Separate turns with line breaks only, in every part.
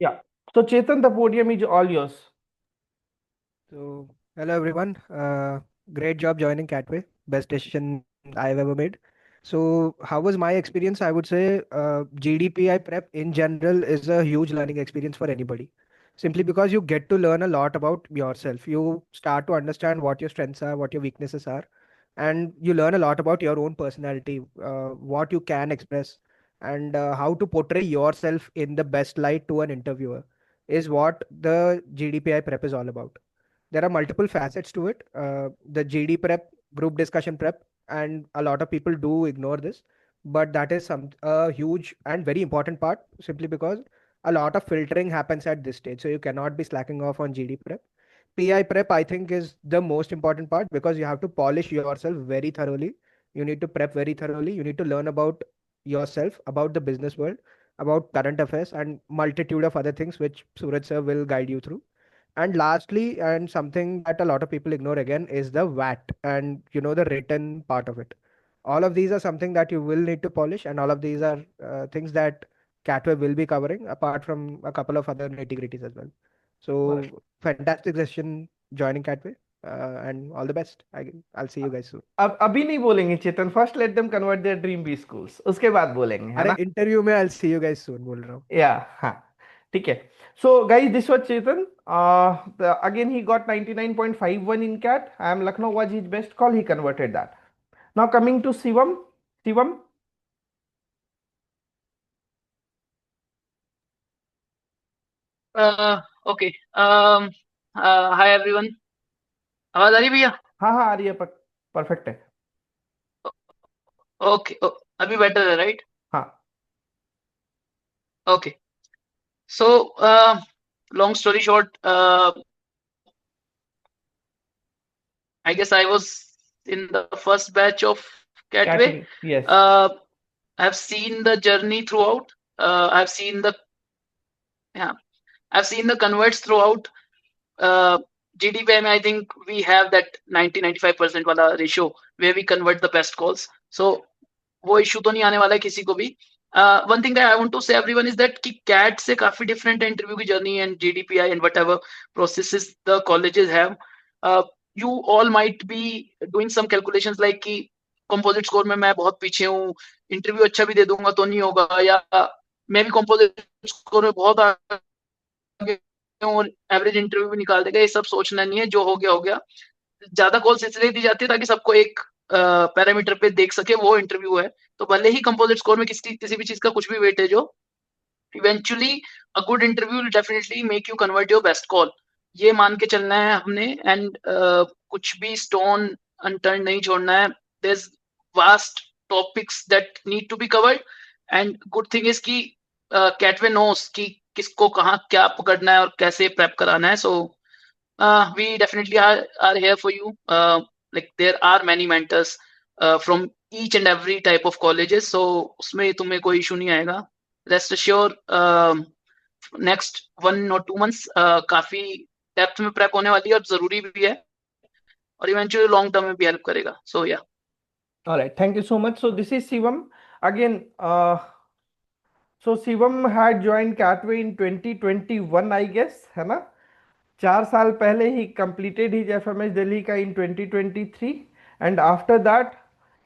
Yeah. So Chetan, the podium is all yours.
So, hello everyone. Great job joining Catway. Best decision I've ever made. So, how was my experience? I would say GDPI prep in general is a huge learning experience for anybody. Simply because you get to learn a lot about yourself. You start to understand what your strengths are, what your weaknesses are, and you learn a lot about your own personality, what you can express, and how to portray yourself in the best light to an interviewer is what the GDPI prep is all about. There are multiple facets to it. The GD prep, group discussion prep, and a lot of people do ignore this, but that is some a huge and very important part simply because a lot of filtering happens at this stage. So you cannot be slacking off on GD prep. PI prep, I think, is the most important part because you have to polish yourself very thoroughly. You need to prep very thoroughly. You need to learn about yourself, about the business world, about current affairs, and multitude of other things which Suraj sir will guide you through. And lastly, and something that a lot of people ignore again is the VAT and the written part of it. All of these are something that you will need to polish, and all of these are things that Catway will be covering, apart from a couple of other nitty-gritties as well.
All right.
So fantastic session joining Catway, and all the best. I'll see you guys soon.
अब अभी नहीं बोलेंगे Chetan, first let them convert their dream B schools, उसके बाद बोलेंगे, है
अरे
ना?
इंटरव्यू में I'll see you guys soon बोल रहा हूँ.
या हाँ, ठीक है. So guys, this was Chetan. Again he got 99.51 in CAT. I am Lucknow was his best call. He converted that. Now coming to Shivam. Shivam.
Okay. Hi everyone. आवाज आ रही है भैया?
हाँ हाँ, आ रही है, परफेक्ट है.
ओके. अभी बेटर है, राइट?
हाँ.
Okay. So long story short, I guess I was in the first batch of
CAT
Catway.
में, yes.
uh, I've seen the journey throughout. I've seen the yeah, I've seen the converts throughout. GDPM, I think we have that 90-95% वाला ratio where we convert the best calls. So वो issue तो नहीं आने वाला है किसी को भी. One thing that I want to say everyone is that कि CAT से काफी different है interview की journey and GDPI and whatever processes the colleges have. You all might be doing some calculations like कि composite score में मैं बहुत पीछे हूँ, interview अच्छा भी दे दूंगा तो नहीं होगा, या मैं भी composite score में बहुत आगे और एवरेज इंटरव्यू भी निकाल देगा. ये सब सोचना नहीं है, जो हो गया हो गया. ज्यादा कॉल्स इसलिए दी जाती है ताकि सबको एक पैरामीटर पे देख सके वो इंटरव्यू है. तो भले ही कंपोजिट स्कोर में किसी भी चीज का कुछ भी वेटेज हो, eventually a good interview will definitely make you convert your best call. ये मान के चलना है हमने. एंड कुछ भी स्टोन अनटर्न नहीं छोड़ना है. There is vast topics that need to be covered. And good thing is कि कैटवे नोस कि किसको कहाँ क्या पकड़ना है और कैसे प्रेप कराना है. सो we definitely are here for you. Like there are many mentors from each and every type of colleges, so उसमें तुम्हें कोई issue नहीं आएगा. Rest assured, next 1 or 2 months काफी डेप्थ में प्रेप होने वाली है और जरूरी भी है, और इवेंचुअली लॉन्ग टर्म में भी हेल्प करेगा. सो या.
All right, thank you so much. So this is Shivam again. So Shivam had joined Catway in 2021, I guess, है ना? 4 साल पहले he completed his FMS Delhi का in 2023, and after that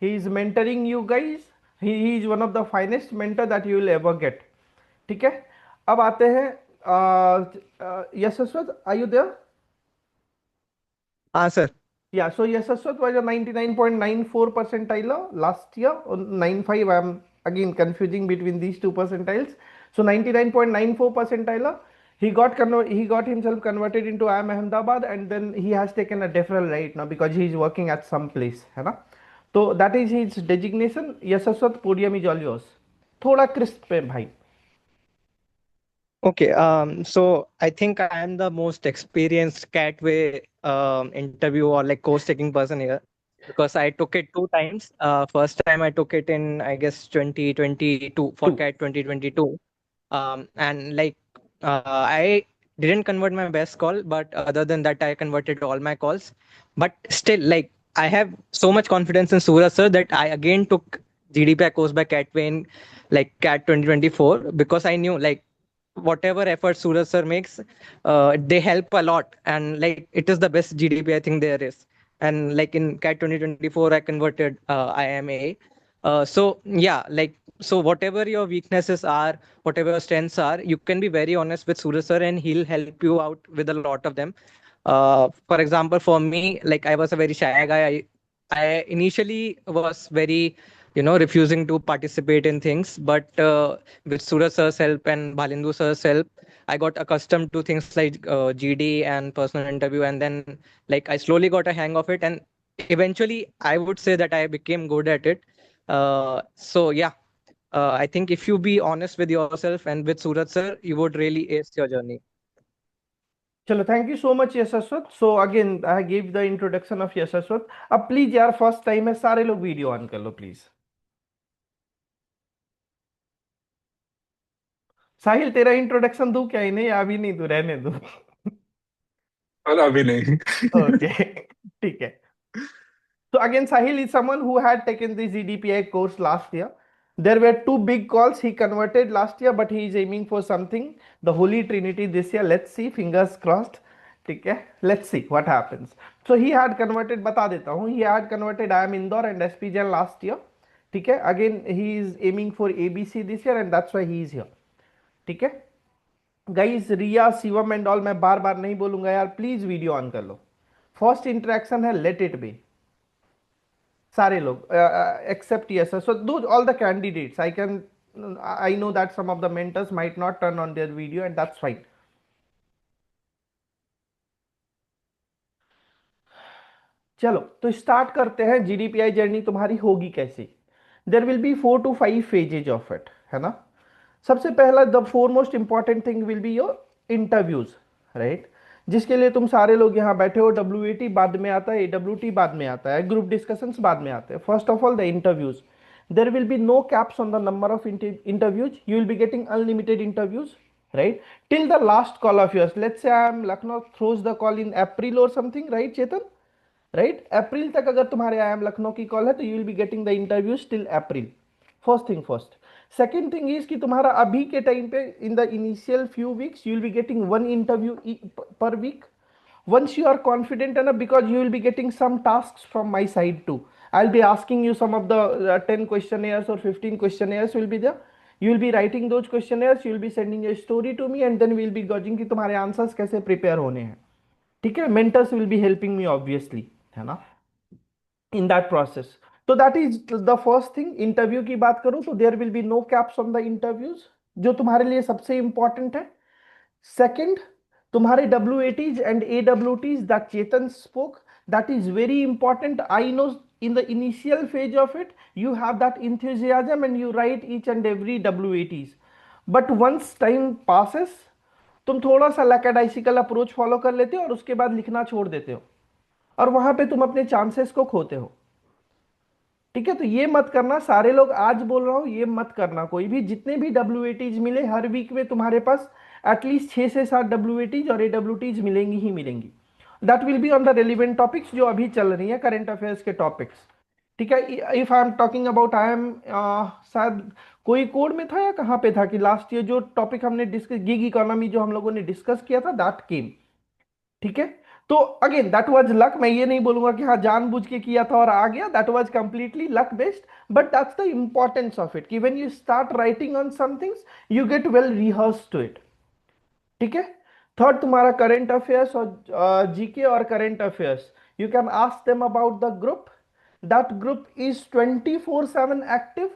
he is mentoring you guys. He is one of the finest mentor that you will ever get. ठीक है. अब आते हैं यशस्वत, are you there?
हाँ sir.
Yeah, so Yashaswat was a 99.94 percentile last year, or 95. I'm again confusing between these two percentiles. So 99.94 percentile. He got himself converted into IIM Ahmedabad, and then he has taken a deferral right now because he is working at some place, है ना? So that is his designation. Yashaswat, podium is all yours. थोड़ा crisp है भाई.
Okay, so I think I am the most experienced Catway interview or like course taking person here because I took it 2 times. First time I took it in I guess 2022 for
Two.
CAT 2022. And like I didn't convert my best call, but other than that I converted all my calls. But still, like I have so much confidence in Suraj sir that I again took GDPI course by Catway in like CAT 2024 because I knew like whatever effort Suraj sir makes, they help a lot, and like it is the best GDP I think there is. And like in CAT 2024, I converted IMA. So yeah, like so whatever your weaknesses are, whatever your strengths are, you can be very honest with Suraj sir, and he'll help you out with a lot of them. For example, for me, like I was a very shy guy. I initially was very, refusing to participate in things, but with Suraj sir's help and Bhalindu sir's help, I got accustomed to things like GD and personal interview, and then like I slowly got a hang of it, and eventually I would say that I became good at it. So yeah, I think if you be honest with yourself and with Suraj sir, you would really ace your journey.
चलो, thank you so much Yashaswat. So again I give the introduction of Yashaswat. अब please यार, first time है, सारे लोग video on कर लो please. साहिल, तेरा introduction दूं क्या? ही नहीं, अभी नहीं दूं, रहने दो.
अरे अभी नहीं.
ओके. ठीक है. So again, Sahil is someone who had taken the GDPI course last year. There were two big calls he converted last year, but he is aiming for something, the Holy Trinity this year. Let's see, fingers crossed. ठीक है, let's see what happens. So he had converted, बता देता हूँ, he had converted IIM Indore and SP Jain last year. ठीक है, again he is aiming for ABC this year and that's why he is here. ठीक है guys, Riya, Shivam and all, मैं बार बार नहीं बोलूंगा यार, प्लीज वीडियो ऑन कर लो. फर्स्ट इंटरेक्शन है, लेट इट बी. सारे लोग except yes sir. So those all the candidates, I know that some of the mentors might not turn on their video and that's fine. चलो तो start करते हैं. GDPI journey तुम्हारी होगी कैसी? There will be 4 to 5 phases of it, है ना. सबसे पहला, the foremost important thing will be your interviews, right, जिसके लिए तुम सारे लोग यहाँ बैठे हो. WAT बाद में आता है, AWT बाद में आता है, ग्रुप डिस्कशंस बाद में आते हैं. First of all the interviews. there will be no caps on the number of interviews. You will be getting unlimited interviews, right, till the last call of yours. Let's say I am Lucknow throws the call in April or something, right Chetan, right? अप्रैल तक अगर तुम्हारे IIM Lucknow की call है तो you will be getting the interviews till April. First thing first. Second thing is कि तुम्हारा अभी के टाइम पे in the initial few weeks you will be getting one interview per week. Once you are confident enough, because you will be getting some tasks from my side too. I'll be asking you some of the 10 questionnaires or 15 questionnaires will be there. You will be writing those questionnaires, you will be sending a story to me and then we will be gauging कि तुम्हारे answers कैसे prepare होने हैं. ठीक है, mentors will be helping me obviously, है ना, in that process. तो that is the first thing. Interview की बात करूं तो there will be no caps on the interviews, जो तुम्हारे लिए सबसे इंपॉर्टेंट है. सेकंड, तुम्हारे WATs and AWTs that Chetan spoke, that is very important. I know in the initial phase of it you have that enthusiasm and you write each and every WATs, but once time passes तुम थोड़ा सा लैकेडाइसिकल approach follow कर लेते हो और उसके बाद लिखना छोड़ देते हो और वहां पे तुम अपने चांसेस को खोते हो. ठीक है, तो ये मत करना. सारे लोग आज बोल रहा हूं, ये मत करना. कोई भी, जितने भी WATs मिले हर वीक में तुम्हारे पास एटलीस्ट 6 से 7 WATs और AWTs मिलेंगी ही मिलेंगी. That will be on the relevant topics जो अभी चल रही है, करंट अफेयर्स के टॉपिक्स. ठीक है, if I am talking about शायद कोई कोड में था या कहाँ पे था कि लास्ट ईयर जो टॉपिक हमने डिस्कस, गिग इकोनॉमी जो हम लोगों ने डिस्कस किया था, दैट केम. ठीक है, तो अगेन दैट वाज लक. मैं ये नहीं बोलूंगा कि हाँ जानबूझ के किया था और आ गया. That was completely luck based, but that's the importance of it कि when you start writing on some things you get well rehearse to it. ठीक है. थर्ड, तुम्हारा करंट अफेयर्स और जीके और current affairs, you can ask them about the group. That group is 24/7 active.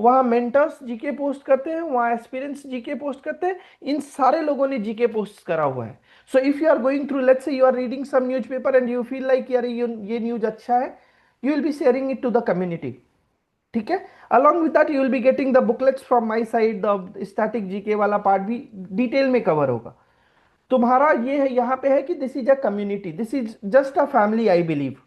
वहां mentors GK post करते हैं, वहां aspirants GK post करते हैं. इन सारे लोगों ने जीके पोस्ट करा हुआ है. So if you are going through, let's say you are reading some newspaper and you feel like यार ये न्यूज अच्छा है, you will be sharing it to the community. ठीक है, along with that you will be getting the booklets from my side. The static GK वाला part भी detail में cover होगा. तुम्हारा ये है, यहाँ पे है कि this is a community, this is just a family. I believe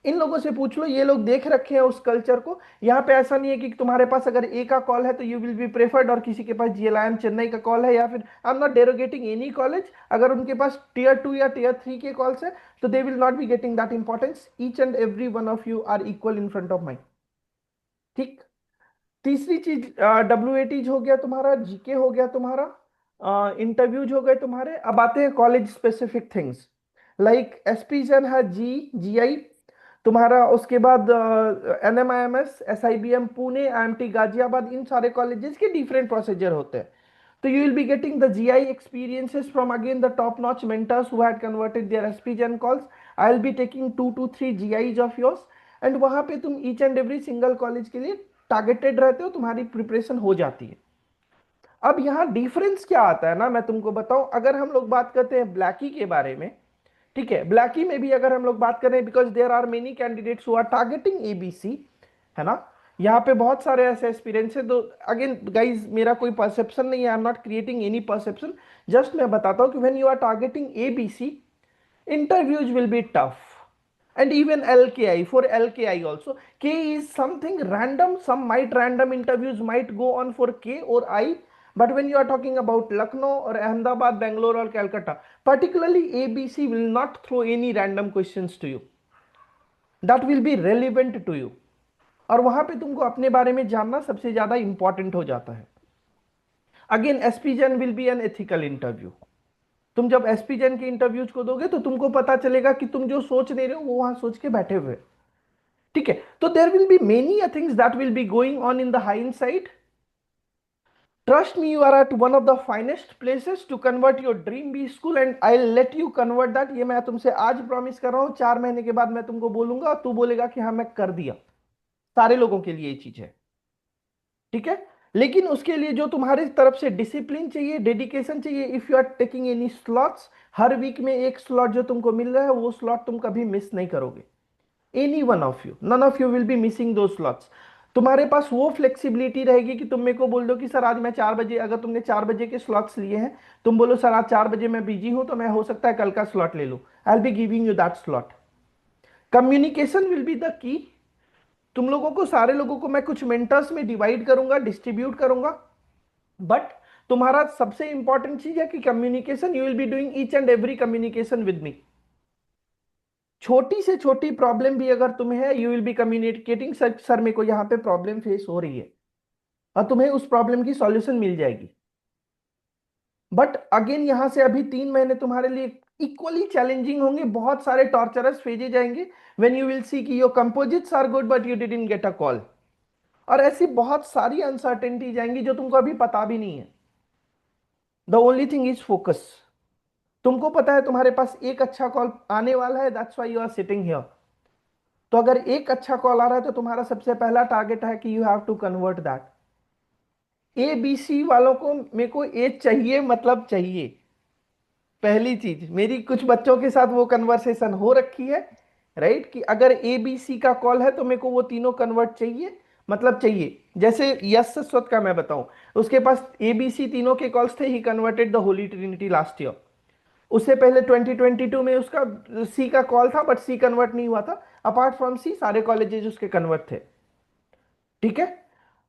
in लोगों से पूछ लो, ये लोग देख रखे हैं उस कल्चर को. यहाँ पे ऐसा नहीं है कि तुम्हारे पास अगर ए का कॉल है तो यू विल बी प्रेफर्ड और किसी के पास GLIM चेन्नई का कॉल है, या फिर I am not derogating any college, अगर उनके पास Tier 2 या Tier 3 के कॉल्स है तो they will not be getting that importance. Each and every one of you are equal in front of my. ठीक. तीसरी चीज WATs हो गया तुम्हारा, जीके हो गया तुम्हारा, इंटरव्यूज हो गए तुम्हारे। अब आते हैं college specific things, like S P Jain है, जीआई तुम्हारा, उसके बाद NMIMS, SIBM Pune, IMT Ghaziabad, इन सारे कॉलेजेस के डिफरेंट प्रोसीजर होते हैं। तो you will be getting the GI experiences from again the top notch mentors who had converted their SPGen calls. I'll be taking 2 to 3 GIs of yours, and वहां पे तुम each and every single college के लिए targeted रहते हो, तुम्हारी preparation हो जाती है। अब यहाँ डिफरेंस क्या आता है ना, मैं तुमको बताऊं। अगर हम लोग बात करते हैं ब्लैकी के बारे में, ठीक है, ब्लैकी में भी अगर हम लोग बात करें, because there are many candidates who are targeting ABC, है ना, यहाँ पे बहुत सारे ऐसे एक्सपीरियंस है। तो अगेन गाइज, मेरा कोई परसेप्शन नहीं है, I am not creating any perception, just मैं बताता हूँ कि when you are targeting ABC, interviews will be tough, and even LKI, for LKI also, K is something random, some might random interviews might go on for K or I, but when you are talking about Lucknow or Ahmedabad, Bangalore or Calcutta, particularly ABC will not throw any random questions to you, that will be relevant to you, और वहां पे तुमको अपने बारे में जानना सबसे ज्यादा इंपॉर्टेंट हो जाता है। Again S P Jain will be an ethical interview. तुम जब एसपीजन के इंटरव्यूज को दोगे तो तुमको पता चलेगा कि तुम जो सोच नहीं रहे हो वो वहां सोच के बैठे हुए, ठीक है। तो there will be many things that will be going on in the hindsight. Trust me, you are at one of the finest places to convert your dream B school, and I let you convert that. ये मैं तुमसे आज promise कर रहा हूं, 4 महीने के बाद मैं तुमको बोलूंगा और तू बोलेगा कि हाँ मैं कर दिया। सारे लोगों के लिए ये चीज है, ठीक है। लेकिन उसके लिए जो तुम्हारी तरफ से डिसिप्लिन चाहिए, डेडिकेशन चाहिए। If you are taking any slots, हर वीक में एक स्लॉट जो तुमको मिल रहा है वो स्लॉट तुम कभी मिस नहीं करोगे। Any one of you, none of you will be missing दो स्लॉट्स। तुम्हारे पास वो फ्लेक्सिबिलिटी रहेगी कि तुम मेरे को बोल दो कि सर आज मैं 4 बजे, अगर तुमने 4 बजे के स्लॉट्स लिए हैं, तुम बोलो सर आज 4 बजे मैं बिजी हूं, तो मैं हो सकता है कल का स्लॉट ले लूं, आई will be giving you that slot. Communication will be the key. तुम लोगों को, सारे लोगों को मैं कुछ मेंटर्स में डिवाइड करूंगा, डिस्ट्रीब्यूट करूंगा, बट तुम्हारा सबसे इंपॉर्टेंट चीज है कि communication, you will be doing each and every communication with me. छोटी से छोटी प्रॉब्लम भी अगर तुम्हें है, you will B communicating, sir मेरे को यहाँ पे प्रॉब्लम फेस हो रही है, और तुम्हें उस प्रॉब्लम की सॉल्यूशन मिल जाएगी। बट अगेन यहां से अभी 3 महीने तुम्हारे लिए इक्वली चैलेंजिंग होंगे, बहुत सारे टॉर्चरस फेजे जाएंगे। व्हेन यू विल सी कि your composites are good but you didn't get a call, और ऐसी बहुत सारी अनसर्टेनिटी जाएंगी जो तुमको अभी पता भी नहीं है। The only thing is focus. तुमको पता है तुम्हारे पास एक अच्छा कॉल आने वाला है, that's why you are sitting here. तो अगर एक अच्छा कॉल आ रहा है तो तुम्हारा सबसे पहला टारगेट है कि you have to convert that. A B C वालों को, मेरे को ए चाहिए मतलब चाहिए। पहली चीज, मेरी कुछ बच्चों के साथ वो कन्वर्सेशन हो रखी है, राइट, कि अगर ए बी सी का कॉल है तो मेरे को वो तीनों कन्वर्ट चाहिए, मतलब चाहिए। जैसे यश सस्वत का मैं बताऊं, उसके पास ए बी सी तीनों के कॉल्स थे, he converted the holy trinity last year. उससे पहले 2022 में उसका सी का कॉल था, बट सी कन्वर्ट नहीं हुआ था। अपार्ट फ्रॉम सी सारे कॉलेजेस उसके कन्वर्ट थे, ठीक है।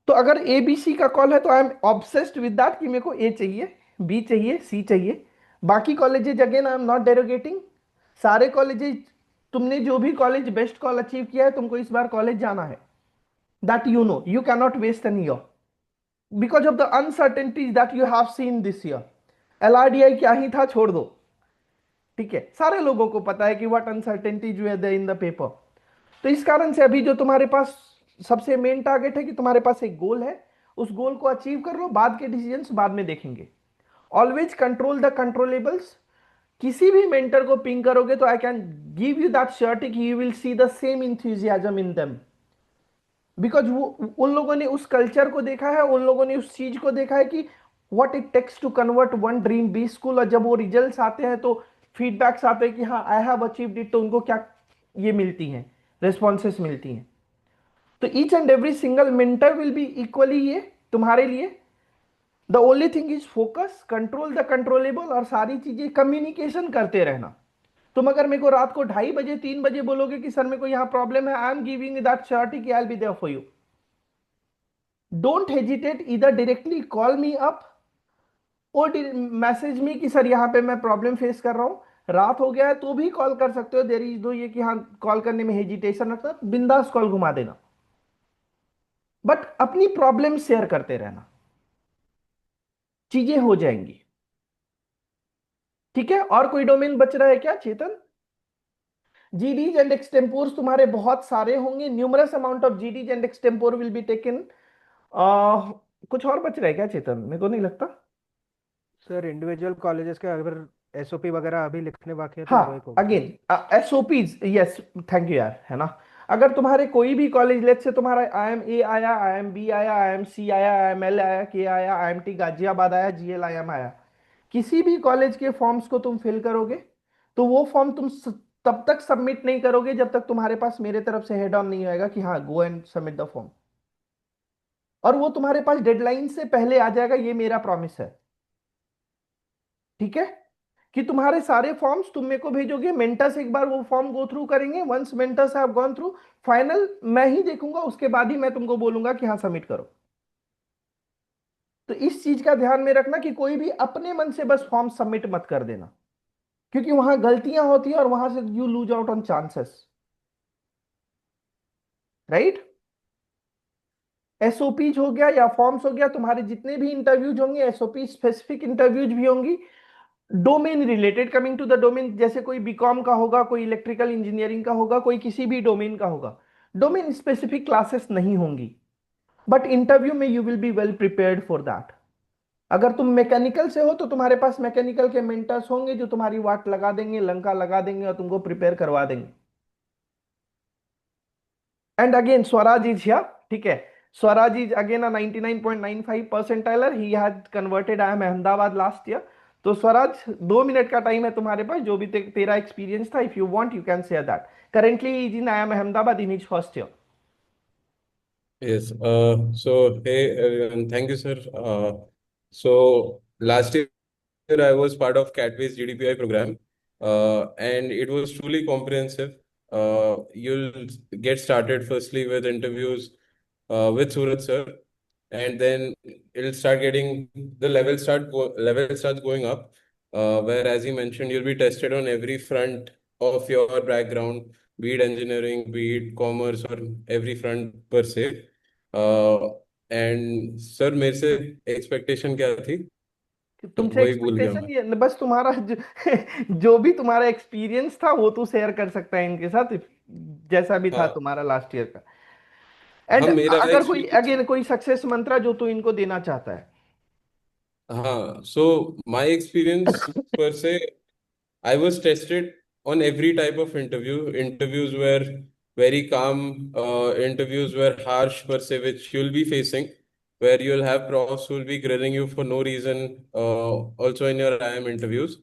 तो अगर ए बी सी का कॉल है तो I am obsessed with that कि मेरे को ए चाहिए, बी चाहिए, सी चाहिए। बाकी colleges again I am not derogating, सारे कॉलेजेज, तुमने जो भी कॉलेज बेस्ट कॉल अचीव किया है, तुमको इस बार कॉलेज जाना है, that you know, you can not waste an year because of the uncertainties that you have seen this year. LRDI क्या ही था, छोड़ दो, ठीक है, सारे लोगों को पता है कि what uncertainties were there in the paper. तो इस कारण से अभी जो तुम्हारे पास सबसे मेन टारगेट है कि तुम्हारे पास एक गोल है, उस गोल को अचीव कर लो, बाद के डिसीजंस बाद में देखेंगे। Always control the controllables. किसी भी मेंटर को पिंग करोगे तो I can give you that surety कि you will see the same enthusiasm in them, because वो, उन लोगों ने उस कल्चर को देखा है, उन लोगों ने उस चीज को देखा है कि what it takes to convert one dream B school. और जब वो रिजल्ट्स आते हैं तो फीडबैक्स आते हैं कि हाँ आई हैव अचीव्ड इट, तो उनको क्या ये मिलती हैं, रिस्पॉन्सेस मिलती हैं। तो each and every single mentor will be equally ये तुम्हारे लिए। The only thing is focus, control the controllable, और सारी चीजें कम्युनिकेशन करते रहना। तुम अगर मेरे को रात को 2:30 3 बजे बोलोगे कि सर मेरे को यहाँ प्रॉब्लम है, I am giving that surety कि I will be there for you. Don't hesitate, इधर डायरेक्टली कॉल मी अप और मैसेज मी कि सर यहाँ पे मैं प्रॉब्लम फेस कर रहा हूँ। रात हो गया है तो भी कॉल कर सकते हो, देयर इज नो ये कि हाँ कॉल करने में हेजिटेशन रखना, बिंदास कॉल घुमा देना, बट अपनी प्रॉब्लम शेयर करते रहना, चीजें हो जाएंगी। ठीक है, और कोई डोमेन बच रहा है क्या चेतन? जीडीज एंड एक्सटेम्पोर्स तुम्हारे बहुत सारे होंगे, numerous amount of GDs and extempore will be taken. कुछ और बच रहा है क्या चेतन? मेरे को नहीं लगता।
सर इंडिविजुअल कॉलेजेस के अगर एसओपी वगैरह अभी लिखने बाकी है तो वो एक
हाँ,
होगा।
Again SOPs, yes, thank you यार, है ना। अगर तुम्हारे कोई भी कॉलेज, लेट से तुम्हारा आई एम ए आया, आई एम बी आया, आई एम सी आया, आई एम एल आया, के आया, आई एम टी गाजियाबाद आया, जीएल आई एम आया, किसी भी कॉलेज के फॉर्म्स को तुम फिल करोगे तो वो फॉर्म तुम तब तक सबमिट नहीं करोगे जब तक तुम्हारे पास मेरे तरफ से हेड ऑन नहीं आएगा कि हाँ go and submit the form. और वो तुम्हारे पास डेडलाइन से पहले आ जाएगा, ये मेरा प्रॉमिस है। ठीक है, कि तुम्हारे सारे फॉर्म्स तुम मेरे को भेजोगे, मेंटर्स एक बार वो फॉर्म गो थ्रू करेंगे, once mentors have gone through, final मैं ही देखूंगा, उसके बाद ही मैं तुमको बोलूंगा कि हाँ सबमिट करो। तो इस चीज का ध्यान में रखना कि कोई भी अपने मन से बस फॉर्म सबमिट मत कर देना, क्योंकि वहां गलतियां होती हैं और वहां से you lose out on chances, right. SOPs हो गया या फॉर्म्स हो गया, तुम्हारे जितने भी इंटरव्यूज होंगे एसओपी स्पेसिफिक इंटरव्यूज भी होंगी, domain related, coming to the domain, जैसे कोई बीकॉम का होगा, कोई इलेक्ट्रिकल इंजीनियरिंग का होगा, कोई किसी भी डोमेन का होगा, डोमेन स्पेसिफिक क्लासेस नहीं होंगी, बट इंटरव्यू में you will be well prepared for that. अगर तुम मैकेनिकल से हो तो तुम्हारे पास मैकेनिकल के मेंटर्स होंगे जो तुम्हारी वाट लगा देंगे, लंका लगा देंगे और तुमको प्रिपेयर करवा देंगे। And again Swaraj is here, ठीक है। Swaraj is again a 99.95 percentiler, he had converted I M Ahmedabad last year. तो स्वराज 2 मिनट का टाइम है तुम्हारे पास, जो भी तेरा एक्सपीरियंस था, if you want you can share that. Currently is in I M Ahmedabad in his first year.
Yes. So hey everyone, thank you, sir. So last year I was part of Catway's GDPI program, and it was truly comprehensive. You'll get started firstly with interviews with Surat sir, and then it'll start getting level starts going up. Where, as he mentioned, you'll be tested on every front of your background, be it engineering, be it commerce, or every front per se. And sir मेरे से expectation क्या थी?
तुमसे
वही भूल गया
expectation
मैं।
ये बस तुम्हारा जो भी तुम्हारा एक्सपीरियंस था वो तू शेयर कर सकता है इनके साथ, जैसा भी था
हाँ
तुम्हारा लास्ट ईयर का। एंड
हाँ, मेरा
अगर कोई
एक्सपीरियंस।
अगेन कोई सक्सेस मंत्रा जो तू इनको देना चाहता है।
हाँ, सो माय एक्सपीरियंस पर से I was tested on every type of interview. Interviews were very calm. Interviews were harsh per se, which you'll be facing, where you'll have profs who will be grilling you for no reason. Also in your IM interviews,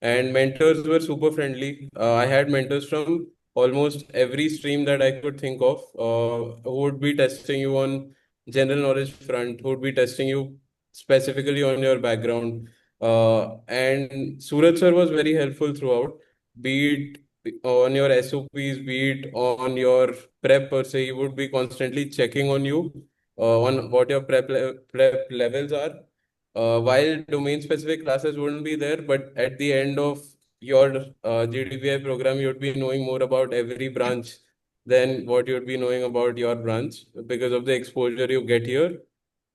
and mentors were super friendly. I had mentors from almost every stream that I could think of, who would be testing you on general knowledge front, who would be testing you specifically on your background, and Suraj sir was very helpful throughout, be it on your SOPs, be it on your prep per se. He would be constantly checking on you on what your prep levels are. While domain specific classes wouldn't be there, but at the end of your GDPI program, you'd be knowing more about every branch than what you'd be knowing about your branch because of the exposure you get here.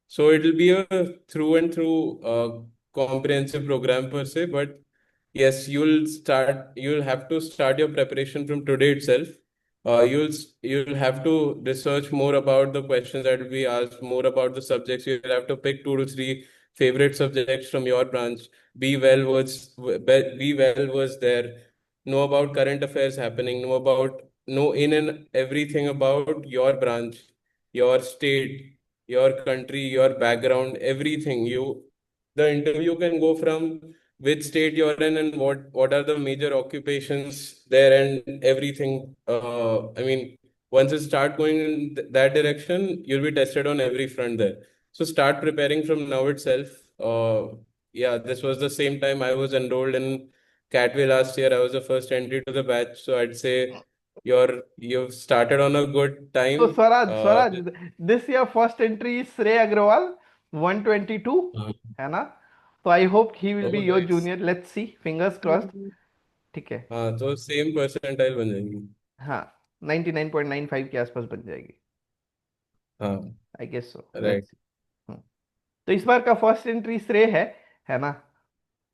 So it'll be a through and through comprehensive program per se, but yes, you'll have to start your preparation from today itself. You'll have to research more about the questions that will be asked, more about the subjects. You'll have to pick 2 to 3 favorite subjects from your branch. Be well was there. Know about current affairs happening. Know in and everything about your branch, your state, your country, your background, everything. The interview can go from which state you're in and what are the major occupations there and everything. I mean, once you start going in that direction, you'll be tested on every front there. So start preparing from now itself. Yeah, this was the same time I was enrolled in Catway last year. I was the first entry to the batch, so I'd say you've started on a good
तो
time.
Swaraj, this year first entry is श्रेय Agarwal 122,
Uh,
है ना। तो I hope he will
oh,
be your
nice.
Junior, let's see, fingers crossed. ठीक है,
हाँ, तो same percentile बन जाएगी।
हाँ 99.95 के आसपास बन जाएगी,
हाँ,
I guess so, let's
write.
See. तो इस बार का फर्स्ट एंट्री श्रेय है ना।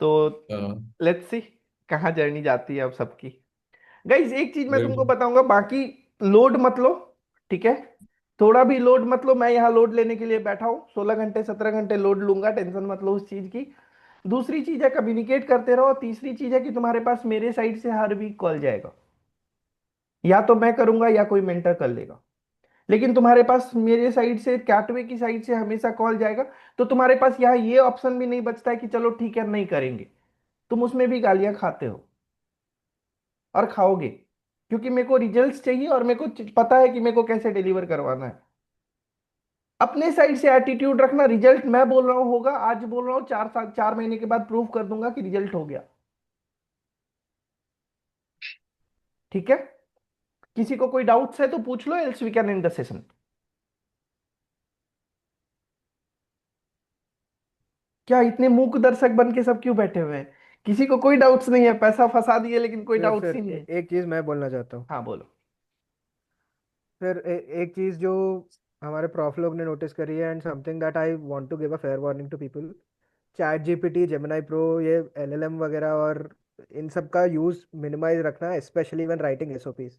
तो
हाँ
लेट्स सी कहाँ जर्नी जाती है अब सबकी। गाइज एक चीज मैं तुमको
बिल्कुल।
बताऊंगा, बाकी लोड मत लो, ठीक है? थोड़ा भी लोड मत लो, मैं यहाँ लोड लेने के लिए बैठा हूँ, 16 घंटे 17 घंटे लोड लूंगा, टेंशन मत लो उस चीज की। दूसरी चीज है कम्युनिकेट करते रहो, तीसरी चीज है कि तुम्हारे पास मेरे साइड से हर वीक कॉल जाएगा, या तो मैं करूंगा या कोई मेंटर कर लेगा, लेकिन तुम्हारे पास मेरे साइड से, कैटवे की साइड से हमेशा कॉल जाएगा। तो तुम्हारे पास यहाँ ये ऑप्शन भी नहीं बचता है कि चलो ठीक है नहीं करेंगे, तुम उसमें भी गालियां खाते हो और खाओगे, क्योंकि मेरे को रिजल्ट्स चाहिए और मेरे को पता है कि मेरे को कैसे डिलीवर करवाना है। अपने साइड से एटीट्यूड रखना, रिजल्ट मैं बोल रहा हूँ होगा, आज बोल रहा हूँ 4 साल 4 महीने के बाद प्रूव कर दूंगा कि रिजल्ट हो गया, ठीक है? किसी को कोई डाउट्स है तो पूछ लो, else we can end the session. क्या इतने मूक दर्शक बन के सब क्यों बैठे हुए हैं? किसी को कोई डाउट्स नहीं है? पैसा फंसा दिए लेकिन कोई डाउट्स
फिर
ही नहीं है।
एक चीज मैं बोलना चाहता हूँ।
हाँ बोलो।
फिर एक चीज जो हमारे प्रॉफ लोग ने नोटिस करी है, and something that I want to give a fair warning to people, ChatGPT, Gemini Pro, ये एलएलएम वगैरह और इन सब का यूज मिनिमाइज रखना, specially when writing SOPs.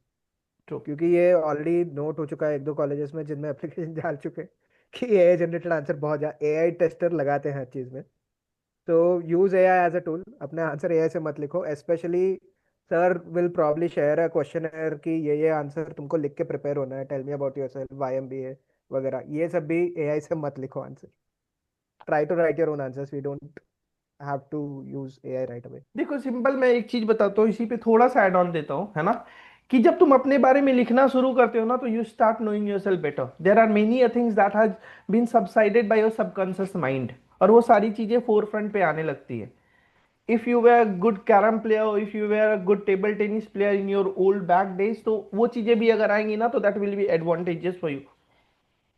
True.
क्योंकि ये ऑलरेडी नोट हो चुका है एक दो कॉलेजेस में जिनमें एप्लीकेशन डाल चुके हैं कि एआई जनरेटेड आंसर बहुत ज्यादा, एआई टेस्टर लगाते हैं हर चीज में। तो use AI as a tool, अपने आंसर एआई से मत लिखो। Specially sir will probably share a question कि ये आंसर तुमको लिख के प्रिपेयर होना है, tell me about yourself, why MBA वगैरह, ये सब भी एआई से मत लिखो answer. Try to write your own answers, we don't have to use AI right away.
देखो सिंपल, मैं एक चीज बताता हूँ, इसी पे थोड़ा सा ऐड ऑन देता हूँ, है ना? कि जब तुम अपने बारे में लिखना शुरू करते हो ना, तो you start knowing yourself better. There are many things that has been subsided by your subconscious mind, और वो सारी चीजें फोर फ्रंट पे आने लगती है। If you were good carrom player, if you were good table tennis player in your old back days, तो वो चीजें भी अगर आएंगी ना, तो that will be advantages for you.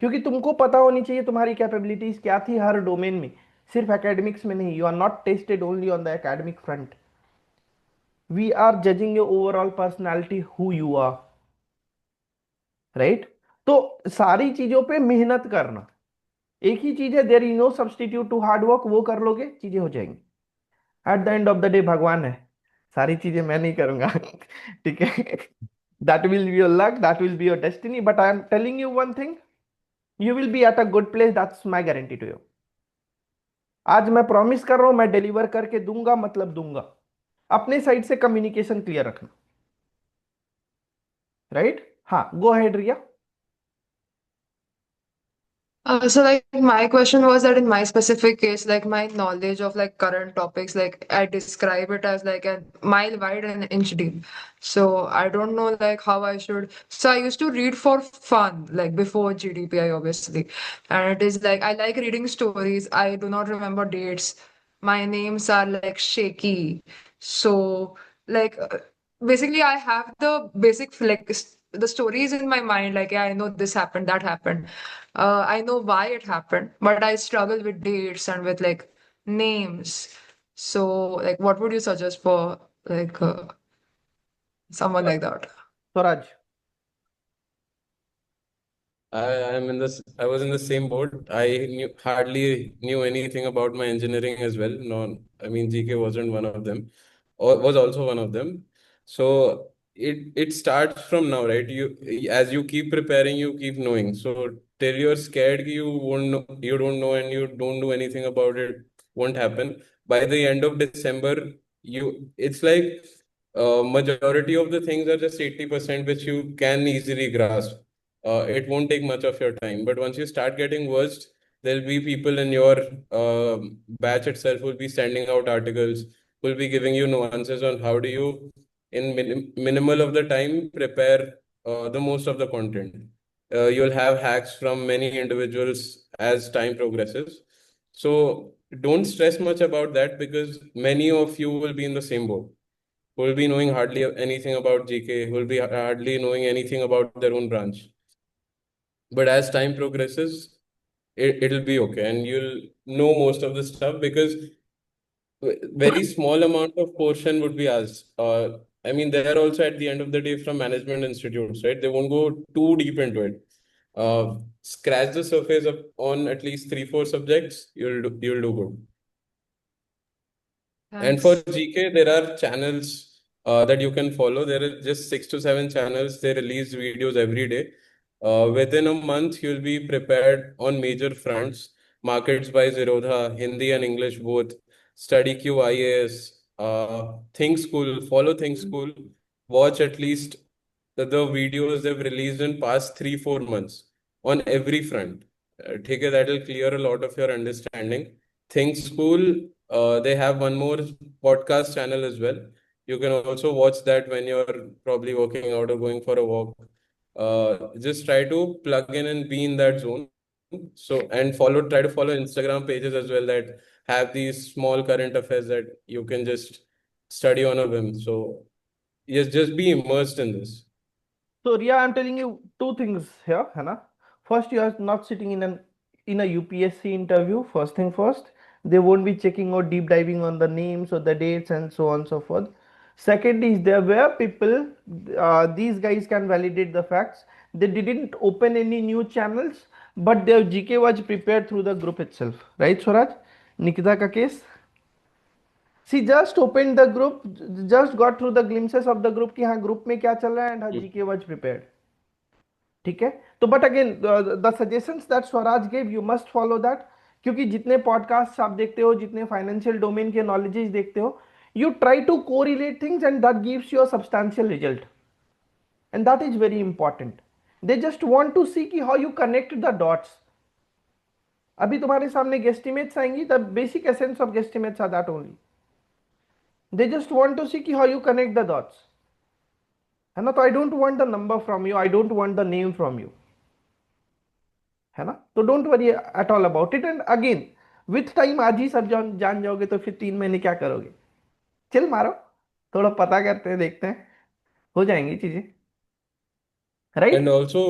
क्योंकि तुमको पता होनी चाहिए तुम्हारी कैपेबिलिटीज क्या थी हर डोमेन में, सिर्फ एकेडमिक्स में नहीं। You are not tested only on the academic front, we are judging your overall personality, who you are, right? तो सारी चीजों पे मेहनत करना, एक ही चीज है, there is no substitute to hard work, वो कर लोगे चीजें हो जाएंगी। At the end of the day भगवान है, सारी चीजें मैं नहीं करूंगा ठीक है? That will be your luck, that will be your destiny, but I am telling you one thing, you will be at a good place, that's my guarantee to you. आज मैं प्रॉमिस कर रहा हूं, मैं डिलीवर करके दूंगा, मतलब दूंगा। अपने साइड से कम्युनिकेशन क्लियर रखना, राइट? हाँ, go ahead Riya.
So like my question was that in my specific case, like my knowledge of like current topics, like I describe it as like a mile wide and inch deep. So I don't know like how I should. So I used to read for fun, like before GDPI, obviously. And it is like I like reading stories. I do not remember dates. My names are like shaky. So like basically I have the basic like the stories in my mind, like yeah, I know this happened, that happened. I know why it happened, but I struggle with dates and with like names. So, like, what would you suggest for like someone like that?
Swaraj.
I was in the same boat. Hardly knew anything about my engineering as well. No, I mean GK wasn't one of them, or was also one of them. So it starts from now, right? As you keep preparing, you keep knowing. So till you're scared, you won't know, you don't know, and you don't do anything about it, won't happen. By the end of December, it's like majority of the things are just 80%, which you can easily grasp. It won't take much of your time. But once you start getting worst, there'll be people in your batch itself who'll be sending out articles, who'll be giving you nuances on how do you, in minimal of the time, prepare the most of the content. You'll have hacks from many individuals as time progresses. So don't stress much about that because many of you will be in the same boat, who will be knowing hardly anything about GK, who will be hardly knowing anything about their own branch. But as time progresses, it'll be okay, and you'll know most of the stuff because very small amount of portion would be asked. I mean, they're also at the end of the day from management institutes, right? They won't go too deep into it. Scratch the surface on at least 3-4 subjects, you'll do good. And for
Thanks.
GK, there are channels that you can follow. There are just 6 to 7 channels. They release videos every day. Within a month, you'll be prepared on major fronts. Markets by Zerodha, Hindi and English both. Study Q IAS, Think School, follow Think School. Watch at least the videos they've released in past 3 4 months on every front. ठीक है, that will clear a lot of your understanding. Think School, they have one more podcast channel as well. You can also watch that when you're probably working out or going for a walk. Just try to plug in and be in that zone. So, and try to follow Instagram pages as well that have these small current affairs that you can just study on a whim. So, yes, just be immersed in this.
So Ria, I'm telling you two things here, Hannah. First, you are not sitting in a UPSC interview. First thing first, they won't be checking or deep diving on the names or the dates and so on and so forth. Second is there were people, these guys can validate the facts. They didn't open any new channels, but their GK was prepared through the group itself, right, Swaraj? Nikita ka case. She just opened the group, just got through the glimpses of the group कि हाँ group में क्या चल रहा है and her GK was prepared. ठीक है तो but again the suggestions that Swaraj gave you must follow that क्योंकि जितने पॉडकास्ट आप देखते हो जितने फाइनेंशियल डोमेन के नॉलेजेस देखते हो you try to correlate things and that gives you a substantial result and that is very important. They just want to see कि how you connect the dots. अभी तुम्हारे सामने guesstimates आएंगी, the basic essence of guesstimates are that only. They just want to see कि how you connect the dots. है ना, तो I don't want the number from you, I don't want the name from you. है ना, तो don't worry at all about it and again with time आज ही सब जान जाओगे तो फिर 3 महीने क्या करोगे? चिल मारो, थोड़ा पता करते हैं, देखते हैं, हो जाएंगी चीजें, right?
And also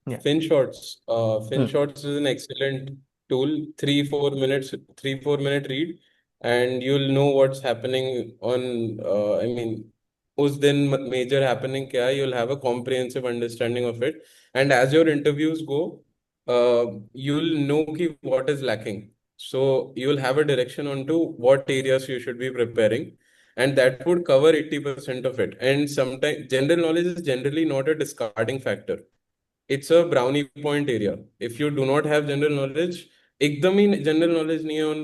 Yeah.
FinShots is an excellent tool. 3 4 minutes, 3 4 minute read, and you'll know what's happening on. I mean, उस दिन major happening क्या है? You'll have a comprehensive understanding of it. And as your interviews go, you'll know कि what is lacking. So you'll have a direction onto what areas you should be preparing. And that would cover 80% of it. And sometimes general knowledge is generally not a discarding factor. It's a brownie point area. If you do not have general knowledge, एकदम ही general knowledge नहीं है on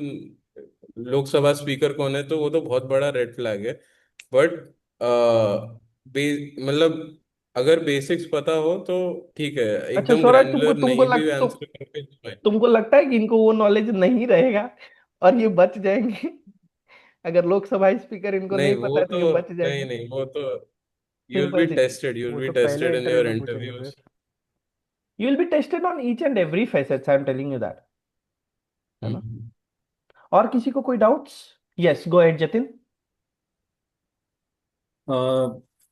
Lok Sabha speaker कौन है, तो वो तो बहुत बड़ा रेड फ्लैग है. बट मतलब अगर बेसिक्स पता हो तो ठीक है,
अच्छा
एकदम
स्वराज,
ग्रैनुलर नहीं भी
तुमको
आंसर करके fine.
तुमको लगता है कि इनको वो नॉलेज नहीं रहेगा और ये बच जाएंगे? अगर लोकसभा स्पीकर इनको
नहीं
नहीं पता
वो
है तो ये
तो
बच
नहीं
जाएंगे?
नहीं वो तो
सिंपल सी चीज,
you'll
वो
be
तो पहले
tested in
इंटरव्यू
your
में पूछेंगे
interviews.
फिर।
you will be tested on each and every facets, I am telling you that. है ना?
Mhm.
और किसी को कोई doubts? Yes, go ahead Jatin.
Uh,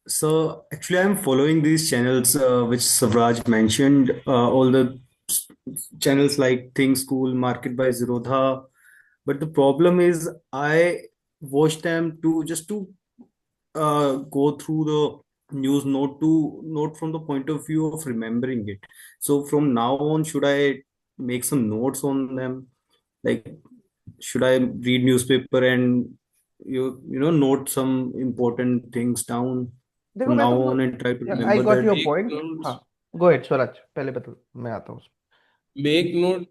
so actually, I'm following these channels which Savraj mentioned, all the channels like Think School, Market by Zerodha. But the problem is, I watch them to just to go through the news, not from the point of view of remembering it. So from now on, should I make some notes on them? Like, should I read newspaper and note some important things down
देखो
from
मैं
now
तुमको,
on and try to
I
remember
got your
that?
Make
point. हाँ,
notes.
Go ahead Swaraj, पहले बता, मैं आता हूँ.
Make note,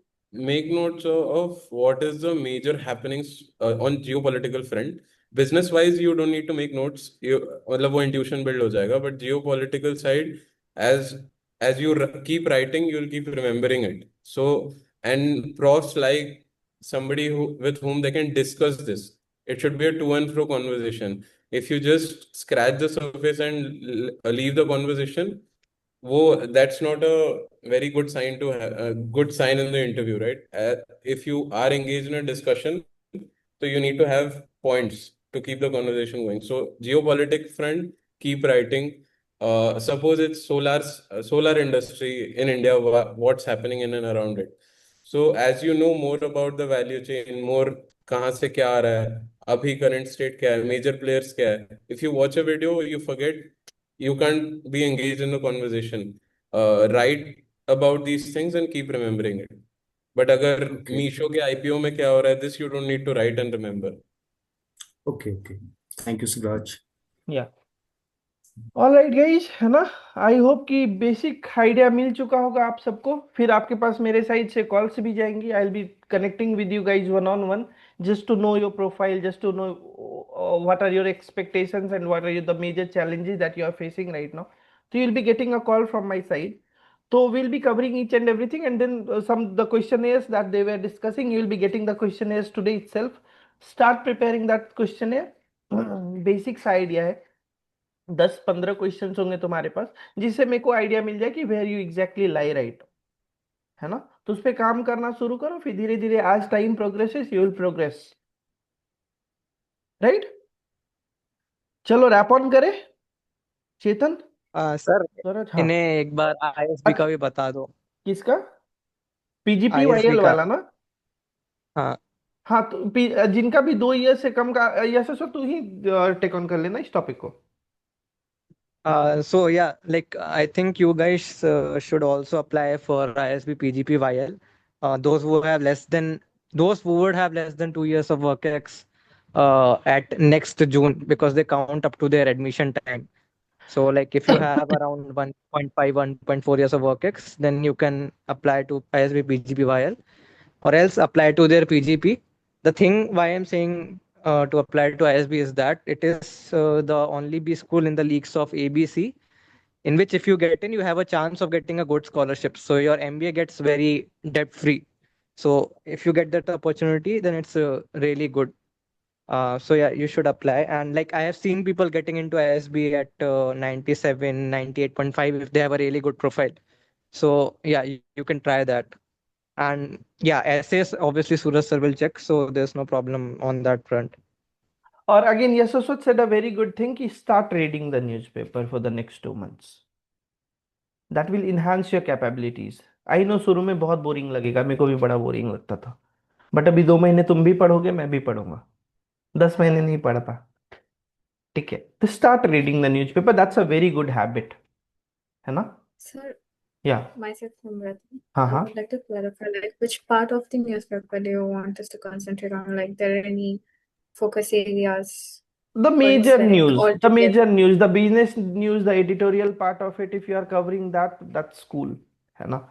make notes of what is the major happenings on geopolitical front. Business wise, you don't need to make notes. मतलब वो intuition build हो जाएगा. But geopolitical side, as you keep writing, you'll keep remembering it. So, and profs like somebody with whom they can discuss this. It should be a to and fro conversation. If you just scratch the surface and leave the conversation, वो that's not a very good sign to have a good sign in the interview, right? If you are engaged in a discussion, so you need to have points to keep the conversation going. So geopolitics front, keep writing. Suppose it's solar industry in India, what's happening in and around it. So as you know more about the value chain, more कहाँ से क्या आ रहा है, अभी current state क्या है, major players क्या है. If you watch a video, you forget, you can't be engaged in the conversation. Write about these things and keep remembering it. But अगर
Okay.
मीशो के IPO में क्या हो रहा है, this you don't need to write and remember.
Okay, okay. Thank you, Suraj.
या all right guys, है ना। आई होप कि बेसिक आइडिया मिल चुका होगा आप सबको। फिर आपके पास मेरे साइड से कॉल्स भी जाएंगी। आई will be connecting with you guys one on one, just to know your profile, just to know what are your expectations and what are the major challenges that you are facing right now. So you'll be getting a call from my side. So we'll be covering each and everything, and then some the questionnaires that they were discussing, you'll be getting the questionnaires today itself. Start preparing that questionnaire. Basics idea है, 10-15 questions होंगे तुम्हारे पास, जिससे मेरे को idea मिल जाए कि where you exactly lie right, है ना। तो उस पे काम करना शुरू करो, फिर धीरे धीरे आज time progresses you will progress, right. चलो रैप ऑन करें, चेतन।
सर
सूरज, हाँ।
इन्हें एक बार आईएसबी का
अच्छा,
भी बता दो।
किसका? पीजीपी
आईएसबी
वाईएल
का।
वाला ना?
हाँ।
हाँ, तो जिनका भी 2 ईयर से कम का, यस सर तू ही टेक ऑन कर लेना इस टॉपिक को।
So yeah, like I think you guys should also apply for ISB PGPYL. Those who have less than those who would have less than 2 years of work ex at next June, because they count up to their admission time. So like if you have around 1.5, 1.4 years of work ex, then you can apply to ISB PGPYL, or else apply to their PGP. The thing why I'm saying to apply to ISB is that it is the only B school in the leagues of ABC, in which if you get in, you have a chance of getting a good scholarship. So your MBA gets very debt free. So if you get that opportunity, then it's really good. So yeah, you should apply. And like I have seen people getting into ISB at 97, 98.5 if they have a really good profile. So yeah, you can try that. And yeah, essays obviously Suraj sir will check, so there's no problem on that front.
और again यशस्वत said a very good thing कि start reading the newspaper for the next 2 months. That will enhance your capabilities. I know शुरू में बहुत boring लगेगा, मेरे को भी बड़ा बोरिंग लगता था, बट अभी 2 महीने तुम भी पढ़ोगे, मैं भी पढ़ूंगा, 10 महीने नहीं पढ़ता, ठीक है। तो start reading the newspaper, that's a very good habit, है ना।
Sir,
या
myself Namrata.
हाँ
I
हाँ।
would like to clarify, like, which part of the newspaper do you want us to concentrate on? Like, there are any focus areas,
The
or it's
major
like
news,
all
the major
together?
news, the business news, the editorial part of it, if you are covering that, that's cool, है ना।